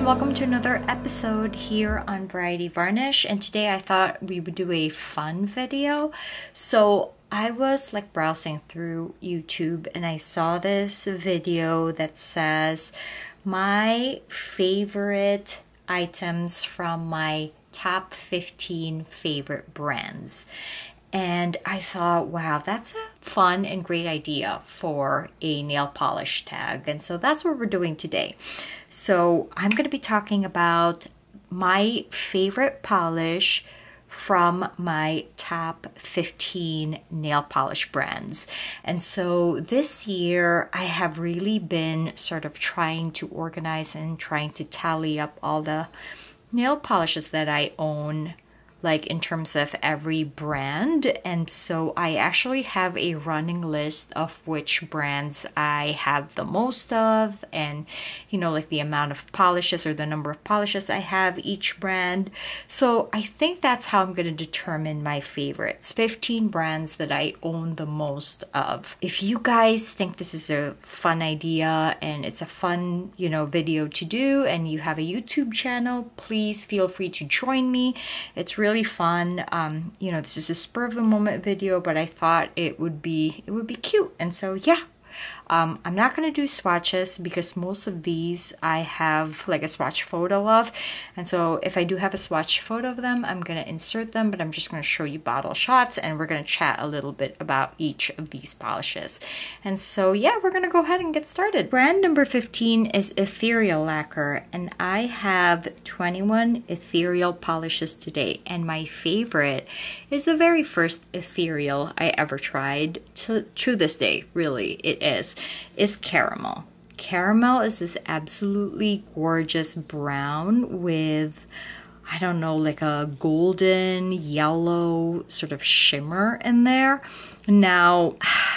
and welcome to another episode here on Variety Varnish. And today I thought we would do a fun video. So I was like browsing through YouTube and I saw this video that says my favorite items from my top 15 favorite brands. And I thought, wow, that's a fun and great idea for a nail polish tag. And so that's what we're doing today. So I'm going to be talking about my favorite polish from my top 15 nail polish brands. And so this year I have really been sort of trying to organize and trying to tally up all the nail polishes that I own, like in terms of every brand. And so I actually have a running list of which brands I have the most of, and you know, like the amount of polishes or the number of polishes I have each brand. So I think that's how I'm going to determine my favorites, 15 brands that I own the most of. If you guys think this is a fun idea and it's a fun, you know, video to do, and you have a YouTube channel, please feel free to join me. It's really fun. You know, this is a spur of the moment video, but I thought it would be cute. And so yeah, I'm not going to do swatches because most of these I have like a swatch photo of. And so if I do have a swatch photo of them, I'm going to insert them, but I'm just going to show you bottle shots and we're going to chat a little bit about each of these polishes. And so yeah, we're going to go ahead and get started. Brand number 15 is Ethereal Lacquer, and I have 21 Ethereal polishes today. And my favorite is the very first Ethereal I ever tried to this day, really, it is Caramel. Caramel is this absolutely gorgeous brown with, I don't know, like a golden yellow sort of shimmer in there. Now,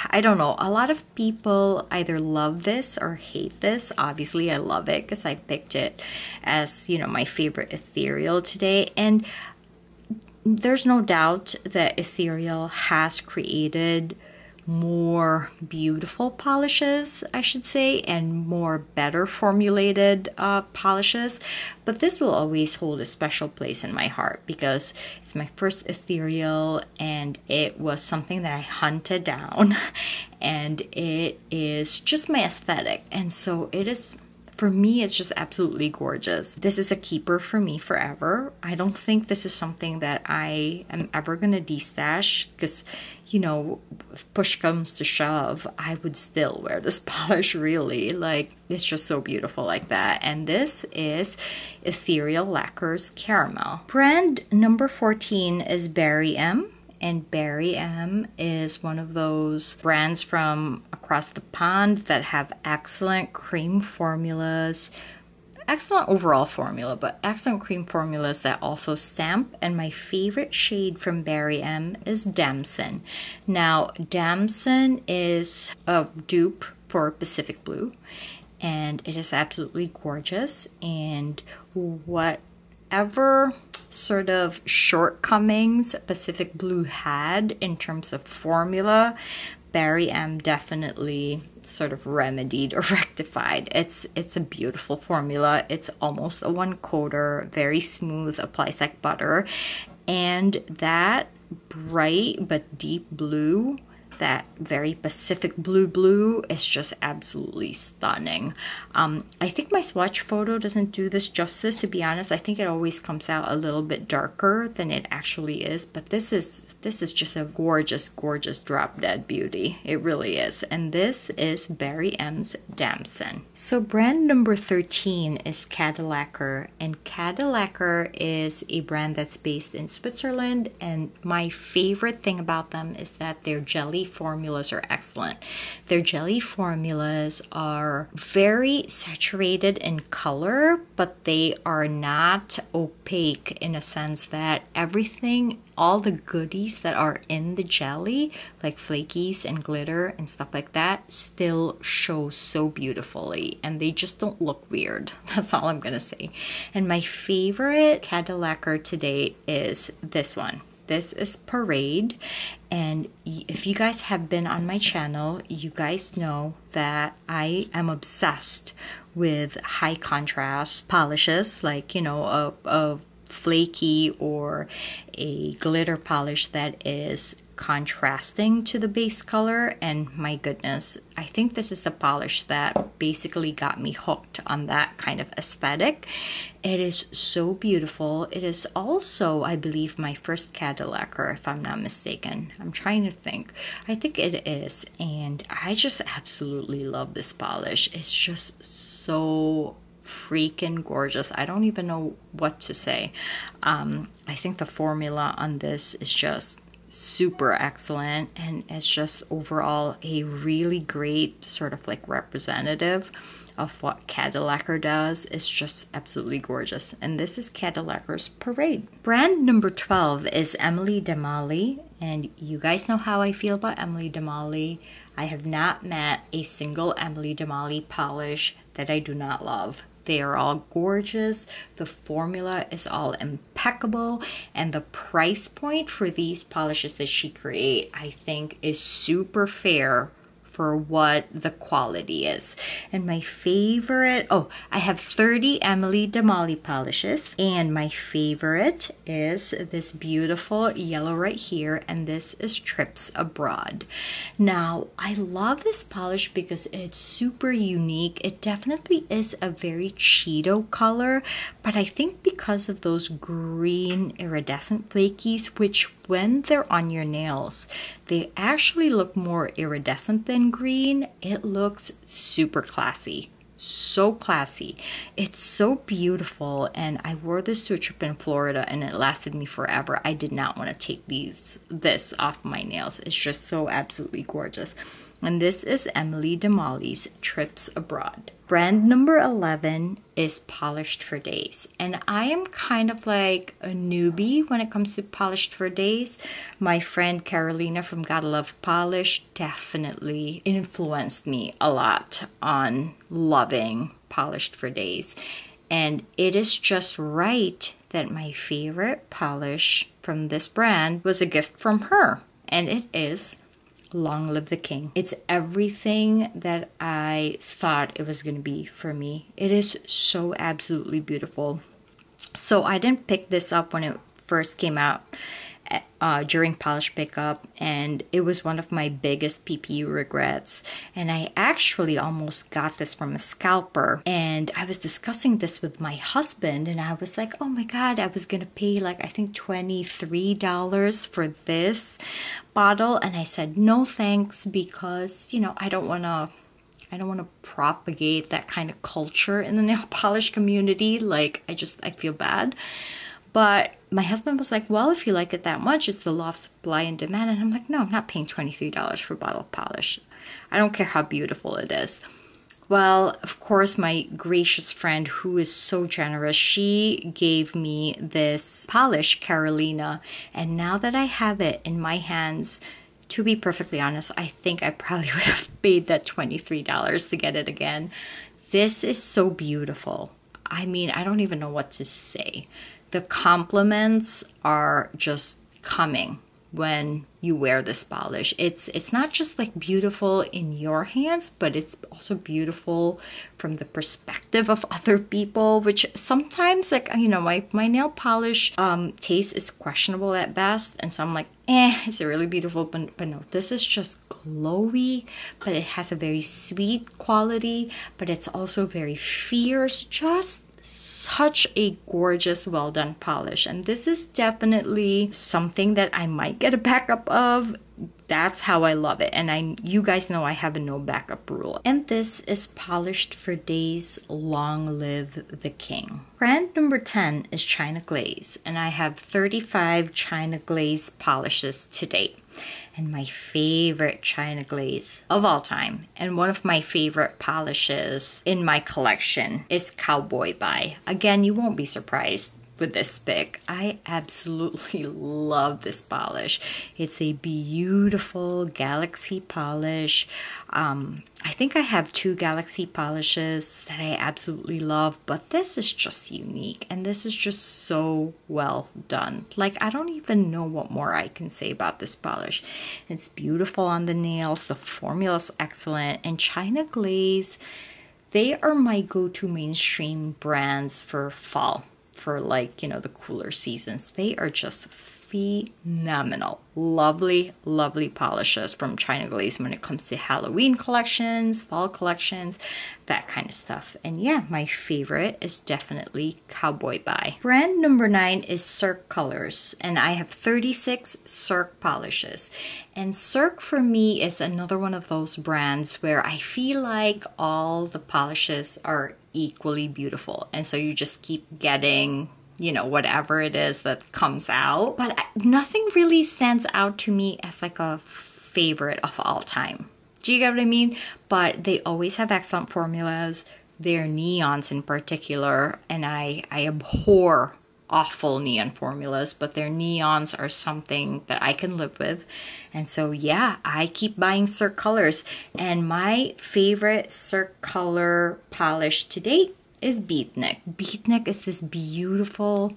I don't know, a lot of people either love this or hate this. Obviously, I love it because I picked it as, you know, my favorite Ethereal today. And there's no doubt that Ethereal has created more beautiful polishes, I should say, and more better formulated polishes, but this will always hold a special place in my heart because it's my first Ethereal and it was something that I hunted down, and it is just my aesthetic. And so it is, for me, it's just absolutely gorgeous. This is a keeper for me forever. I don't think this is something that I am ever gonna destash because, you know, if push comes to shove, I would still wear this polish, really. Like, it's just so beautiful like that. And this is Ethereal Lacquer's Caramel. Brand number 14 is Berry M. And Berry M is one of those brands from across the pond that have excellent cream formulas, excellent overall formula, but excellent cream formulas that also stamp. And my favorite shade from Berry M is Damson. Now, Damson is a dupe for Pacific Blue, and it is absolutely gorgeous. And whatever sort of shortcomings Pacific Blue had in terms of formula, Berry M definitely sort of remedied or rectified. It's a beautiful formula. It's almost a one coater, very smooth, applies like butter, and that bright but deep blue, that very Pacific blue is just absolutely stunning. I think my swatch photo doesn't do this justice, to be honest. I think it always comes out a little bit darker than it actually is, but this is just a gorgeous drop dead beauty. It really is. And this is Berry M's Damson. So brand number 13 is Cadillacquer, and Cadillacquer is a brand that's based in Switzerland, and my favorite thing about them is that their Gelie formulas are excellent. Their Gelie formulas are very saturated in color, but they are not opaque in a sense that everything, all the goodies that are in the jelly, like flakies and glitter and stuff like that, still show so beautifully, and they just don't look weird. That's all I'm gonna say. And my favorite Cadillacquer to date is this one. This is Parade, and if you guys have been on my channel, you guys know that I am obsessed with high contrast polishes, like, you know, a flaky or a glitter polish that is contrasting to the base color, and my goodness, I think this is the polish that basically got me hooked on that kind of aesthetic. It is so beautiful. It is also, I believe, my first Cadillacquer, if I'm not mistaken. I'm trying to think. I think it is, and I just absolutely love this polish. It's just so freaking gorgeous. I don't even know what to say. I think the formula on this is just super excellent, and it's just overall a really great sort of like representative of what Cadillacquer does. It's just absolutely gorgeous. And this is Cadillacquer's Parade. Brand number 12 is Emily Damali, and you guys know how I feel about Emily Damali. I have not met a single Emily Damali polish that I do not love. They are all gorgeous. The formula is all impeccable, and the price point for these polishes that she creates, I think, is super fair for what the quality is. And my favorite, I have 30 Emily Damali polishes, and my favorite is this beautiful yellow right here, and this is Trips Abroad. Now, I love this polish because it's super unique. It definitely is a very Cheeto color, but I think because of those green iridescent flakies, which when they're on your nails, they actually look more iridescent than green. It looks super classy. So classy. It's so beautiful, and I wore this to a trip in Florida and it lasted me forever. I did not want to take this off my nails. It's just so absolutely gorgeous. And this is Emily Damali's Trips Abroad. Brand number 11 is Polished for Days. And I am kind of like a newbie when it comes to Polished for Days. My friend Carolina from Gotta Love Polish definitely influenced me a lot on loving Polished for Days. And it is just right that my favorite polish from this brand was a gift from her. And it is Long Live the King. It's everything that I thought it was going to be for me. It is so absolutely beautiful. So I didn't pick this up when it first came out during polish pickup, and it was one of my biggest PPU regrets. And I actually almost got this from a scalper, and I was discussing this with my husband, and I was like, oh my god, I was gonna pay like I think $23 for this bottle, and I said no thanks, because you know I don't want to propagate that kind of culture in the nail polish community. Like I feel bad. But my husband was like, well, if you like it that much, it's the law of supply and demand. And I'm like, no, I'm not paying $23 for a bottle of polish. I don't care how beautiful it is. Well, of course, my gracious friend, who is so generous, she gave me this polish, Carolina. And now that I have it in my hands, to be perfectly honest, I think I probably would have paid that $23 to get it again. This is so beautiful. I mean, I don't even know what to say. The compliments are just coming when you wear this polish. It's not just like beautiful in your hands, but it's also beautiful from the perspective of other people, which sometimes, like, you know, my nail polish taste is questionable at best, and so I'm like, is it really beautiful? But no, this is just glowy, but it has a very sweet quality, but it's also very fierce. Just such a gorgeous, well done polish. And this is definitely something that I might get a backup of. That's how I love it. And you guys know I have a no backup rule. And this is Polished for Days, Long Live the King. Brand number 10 is China Glaze. And I have 35 China Glaze polishes to date. And my favorite China Glaze of all time, and one of my favorite polishes in my collection, is Cowboy by. Again, you won't be surprised with this pick. I absolutely love this polish. It's a beautiful galaxy polish. I think I have 2 galaxy polishes that I absolutely love, but this is just unique, and this is just so well done. Like, I don't even know what more I can say about this polish. It's beautiful on the nails, the formula is excellent, and China Glaze, they are my go-to mainstream brands for fall, for like, you know, the cooler seasons. They are just phenomenal. Lovely, lovely polishes from China Glaze when it comes to Halloween collections, fall collections, that kind of stuff. And yeah, my favorite is definitely Cowboy by. Brand number 9 is Cirque Colors, and I have 36 Cirque polishes. And Cirque for me is another one of those brands where I feel like all the polishes are equally beautiful, and so you just keep getting, you know, whatever it is that comes out. But nothing really stands out to me as like a favorite of all time. Do you get what I mean? But they always have excellent formulas. Their neons in particular, and I abhor awful neon formulas, but their neons are something that I can live with. And so yeah, I keep buying Cirque Colors. And my favorite Cirque color polish to date is Beatnik. Beatnik is this beautiful,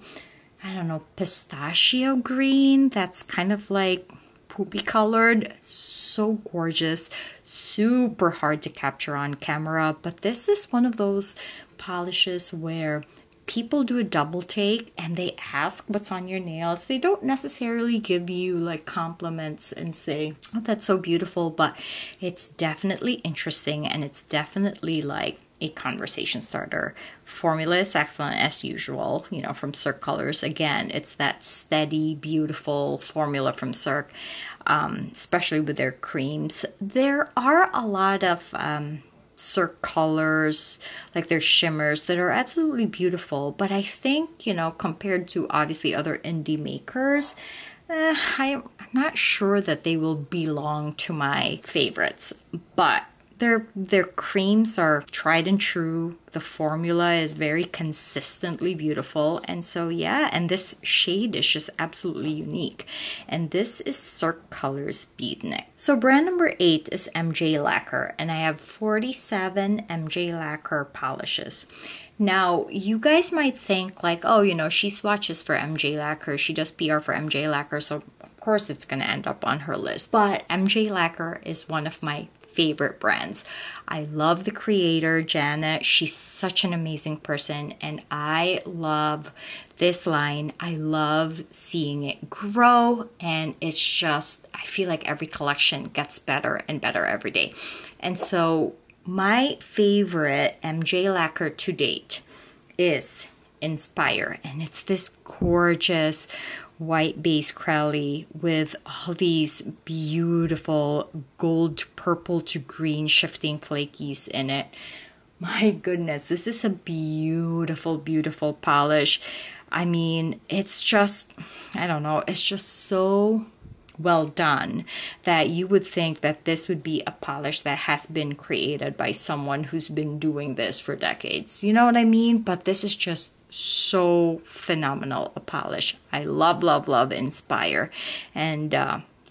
I don't know, pistachio green that's kind of like poopy colored. So gorgeous, super hard to capture on camera, but this is one of those polishes where people do a double take and they ask what's on your nails. They don't necessarily give you like compliments and say, oh, that's so beautiful, but it's definitely interesting, and it's definitely like a conversation starter. Formula is excellent as usual, you know, from Cirque Colors. Again, it's that steady, beautiful formula from Cirque, especially with their creams. There are a lot of Cirque colors, like their shimmers, that are absolutely beautiful, but I think, you know, compared to obviously other indie makers, I'm not sure that they will belong to my favorites. But their creams are tried and true. The formula is very consistently beautiful. And so yeah, and this shade is just absolutely unique. And this is Cirque Colors Beatnik. So brand number 8 is MJ Lacquer, and I have 47 MJ Lacquer polishes. Now, you guys might think like, oh, you know, she swatches for MJ Lacquer, she does PR for MJ Lacquer, so of course it's going to end up on her list. But MJ Lacquer is one of my favorite brands. I love the creator, Janet. She's such an amazing person, and I love this line. I love seeing it grow, and it's just, I feel like every collection gets better and better every day. And so my favorite MJ Lacquer to date is Inspire, and it's this gorgeous white base Crowley with all these beautiful gold, purple to green shifting flakies in it. My goodness, this is a beautiful, beautiful polish. I mean, it's just, I don't know, it's just so well done that you would think that this would be a polish that has been created by someone who's been doing this for decades. You know what I mean? But this is just so phenomenal a polish. I love, love, love Inspire. And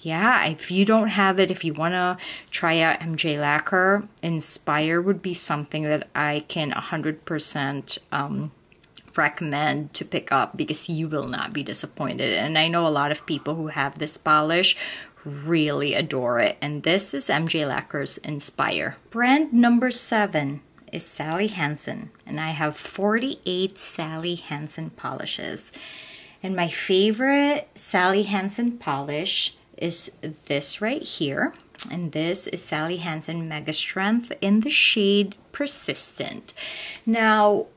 yeah, if you don't have it, if you want to try out MJ Lacquer, Inspire would be something that I can 100% recommend to pick up, because you will not be disappointed. And I know a lot of people who have this polish really adore it. And this is MJ Lacquer's Inspire. Brand number 7 is Sally Hansen, and I have 48 Sally Hansen polishes. And my favorite Sally Hansen polish is this right here, and this is Sally Hansen Mega Strength in the shade Persistent. Now,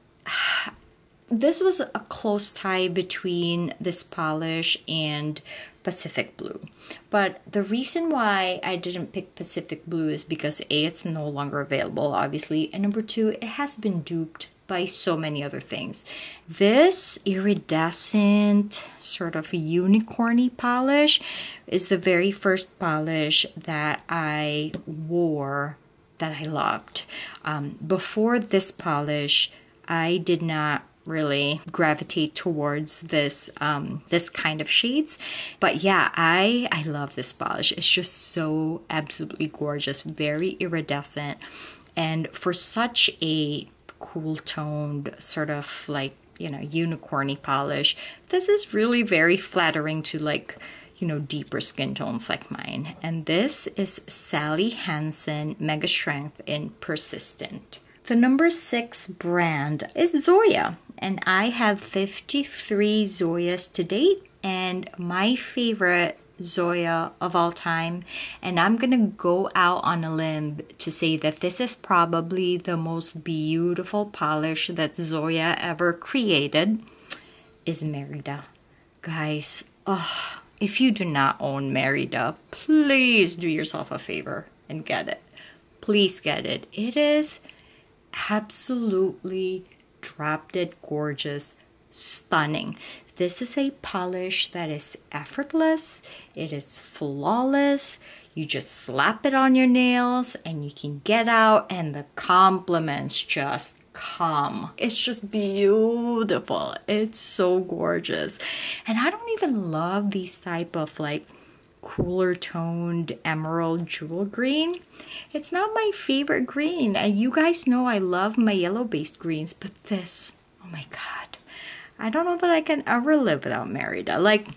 this was a close tie between this polish and Pacific Blue. But the reason why I didn't pick Pacific Blue is because A, it's no longer available, obviously, and number 2, it has been duped by so many other things. This iridescent sort of unicorny polish is the very first polish that I wore that I loved. Before this polish, I did not really gravitate towards this this kind of shades, but yeah, I love this polish. It's just so absolutely gorgeous, very iridescent, and for such a cool toned sort of like, you know, unicorny polish, this is really very flattering to, like, you know, deeper skin tones like mine. And this is Sally Hansen Mega Strength in Persistent. The number 6 brand is Zoya, and I have 53 Zoyas to date, and my favorite Zoya of all time, and I'm gonna go out on a limb to say that this is probably the most beautiful polish that Zoya ever created, is Merida. Guys, if you do not own Merida, please do yourself a favor and get it. Please get it. It is absolutely drop-dead gorgeous, stunning. This is a polish that is effortless. It is flawless. You just slap it on your nails and you can get out and the compliments just come. It's just beautiful. It's so gorgeous. And I don't even love these type of like cooler toned emerald jewel green. It's not my favorite green. And you guys know I love my yellow based greens, but this, oh my God. I don't know that I can ever live without Merida. Like,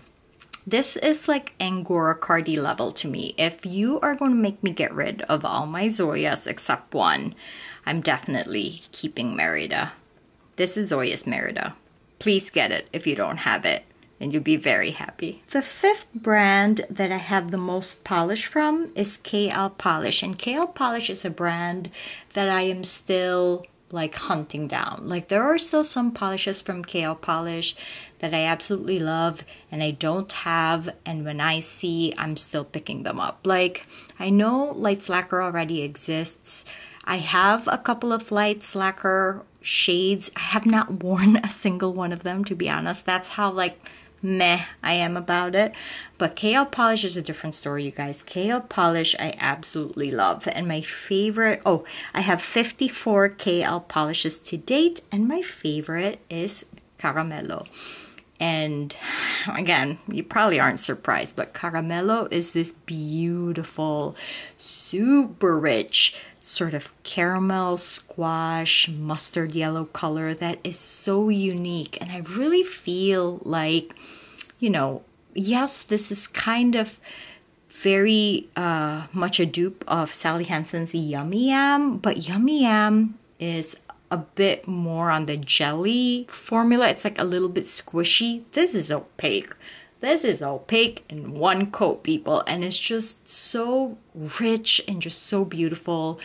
this is like Angora Cardi level to me. If you are going to make me get rid of all my Zoyas except one, I'm definitely keeping Merida. This is Zoya's Merida. Please get it if you don't have it, and you'll be very happy. The 5th brand that I have the most polish from is KL Polish. And KL Polish is a brand that I am still like hunting down. Like, there are still some polishes from KL Polish that I absolutely love and I don't have, and when I see, I'm still picking them up. Like, I know Lights Lacquer already exists. I have a couple of Lights Lacquer shades. I have not worn a single one of them, to be honest. That's how like meh I am about it. But KL Polish is a different story, you guys. KL Polish I absolutely love. And my favorite, I have 54 KL polishes to date, and my favorite is Caramello. And again, you probably aren't surprised, but Caramello is this beautiful, super rich sort of caramel, squash, mustard yellow color that is so unique. And I really feel like, you know, yes, this is kind of very much a dupe of Sally Hansen's Yummy Yam, but Yummy Yam is a bit more on the jelly formula. It's like a little bit squishy. This is opaque. This is opaque in one coat, people. And it's just so rich and just so beautiful.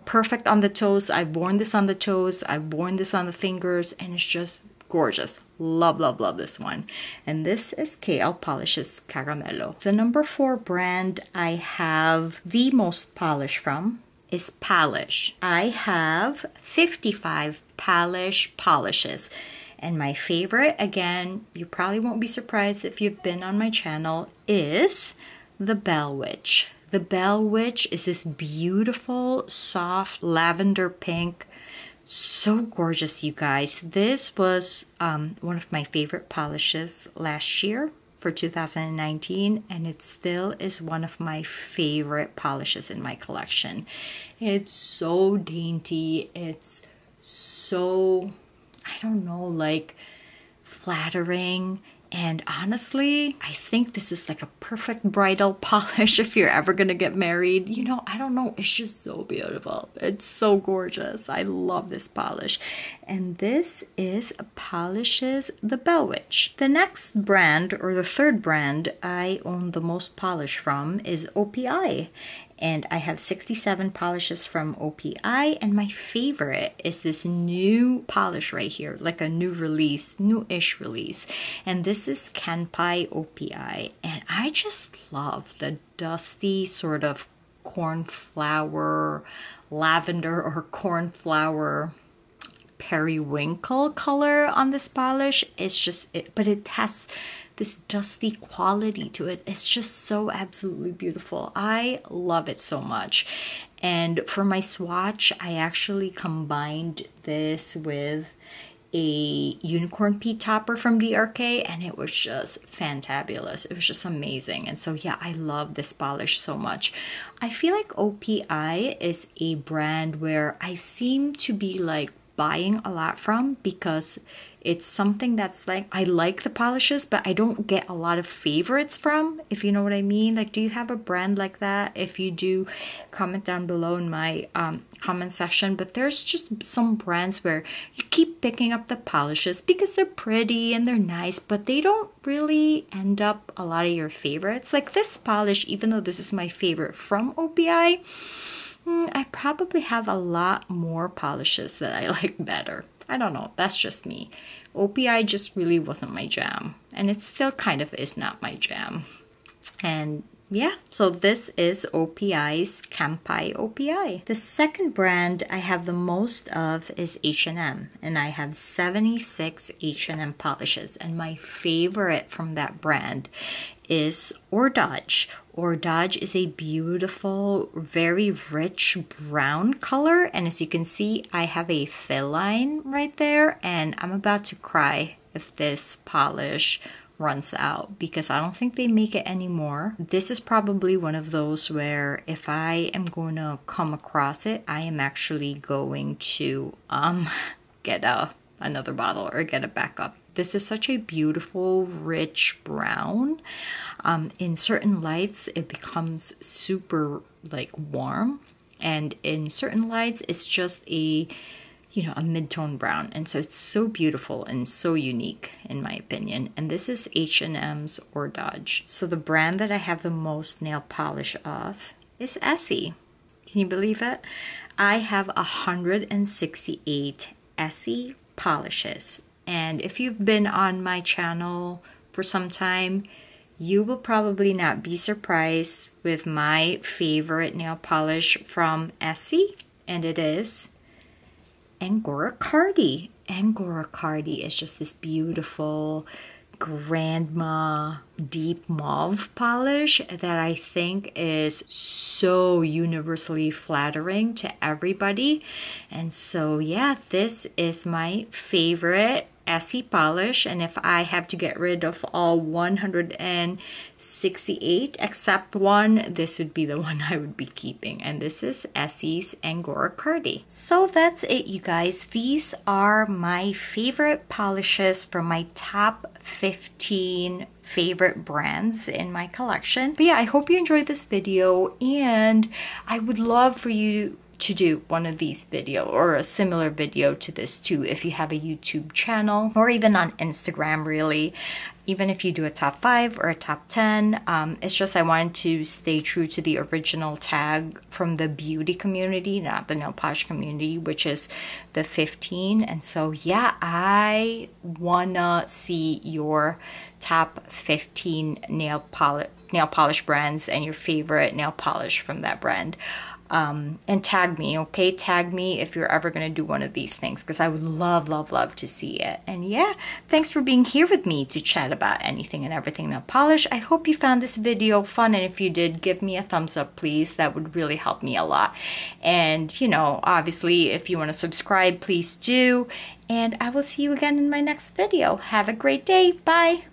Perfect on the toes. I've worn this on the toes. I've worn this on the fingers. And it's just gorgeous. Love, love, love this one. And this is KL Polish's Caramello. The number 4 brand I have the most polish from is Pahlish. I have 55 Pahlish polishes. And my favorite, again, you probably won't be surprised if you've been on my channel, is the Bell Witch. The Bell Witch is this beautiful, soft lavender pink. So gorgeous, you guys. This was one of my favorite polishes last year for 2019, and it still is one of my favorite polishes in my collection. It's so dainty. It's so, I don't know, like flattering. And honestly, I think this is like a perfect bridal polish if you're ever gonna get married. You know, I don't know, it's just so beautiful. It's so gorgeous. I love this polish. And this is Pahlish's The Bell Witch. The next brand, or the 3rd brand I own the most polish from, is OPI. And I have 67 polishes from OPI, and my favorite is this new polish right here, like a new release, new-ish release. And this is Kanpai OPI, and I just love the dusty sort of cornflower, lavender or cornflower periwinkle color on this polish. It's just, but it has this dusty quality to it. It's just so absolutely beautiful. I love it so much. And for my swatch, I actually combined this with a unicorn pea topper from DRK, and it was just fantabulous. It was just amazing. And so yeah, I love this polish so much. I feel like OPI is a brand where I seem to be like buying a lot from, because it's something that's like, I like the polishes, but I don't get a lot of favorites from, if you know what I mean. Like, do you have a brand like that? If you do, comment down below in my comment section. But there's just some brands where you keep picking up the polishes because they're pretty and they're nice, but they don't really end up a lot of your favorites. Like this polish, even though this is my favorite from OPI, I probably have a lot more polishes that I like better. I don't know, that's just me. OPI just really wasn't my jam, and it still kind of is not my jam. And yeah, so this is OPI's Kampai OPI. The second brand I have the most of is H&M, and I have 76 H&M polishes, and my favorite from that brand is Ordage. Ordage is a beautiful, very rich brown color, and as you can see, I have a fill line right there, and I'm about to cry if this polish runs out, because I don't think they make it anymore. This is probably one of those where if I am going to come across it, I am actually going to get another bottle or get it back up. This is such a beautiful, rich brown. In certain lights, it becomes super like warm, and in certain lights, it's just a a mid-tone brown. And so it's so beautiful and so unique in my opinion. And this is H&M's Ordage. So the brand that I have the most nail polish of is Essie. Can you believe it? I have 168 Essie polishes. And if you've been on my channel for some time, you will probably not be surprised with my favorite nail polish from Essie, and it is Angora Cardi. Angora Cardi is just this beautiful grandma deep mauve polish that I think is so universally flattering to everybody. And so yeah, this is my favorite Essie polish, and if I have to get rid of all 168 except one, this would be the one I would be keeping, and this is Essie's Angora Cardi. So that's it, you guys. These are my favorite polishes from my top 15 favorite brands in my collection. But yeah, I hope you enjoyed this video, and I would love for you to do one of these video or a similar video to this too if you have a YouTube channel, or even on Instagram, really. Even if you do a top 5 or a top 10, it's just I wanted to stay true to the original tag from the beauty community, not the nail polish community, which is the 15. And so yeah, I wanna see your top 15 nail polish brands and your favorite nail polish from that brand. And tag me, okay? Tag me if you're ever gonna do one of these things, because I would love, love, love to see it. And yeah, thanks for being here with me to chat about anything and everything nail polish. I hope you found this video fun, and if you did, give me a thumbs up, please. That would really help me a lot. And you know, obviously, if you want to subscribe, please do. And I will see you again in my next video. Have a great day. Bye.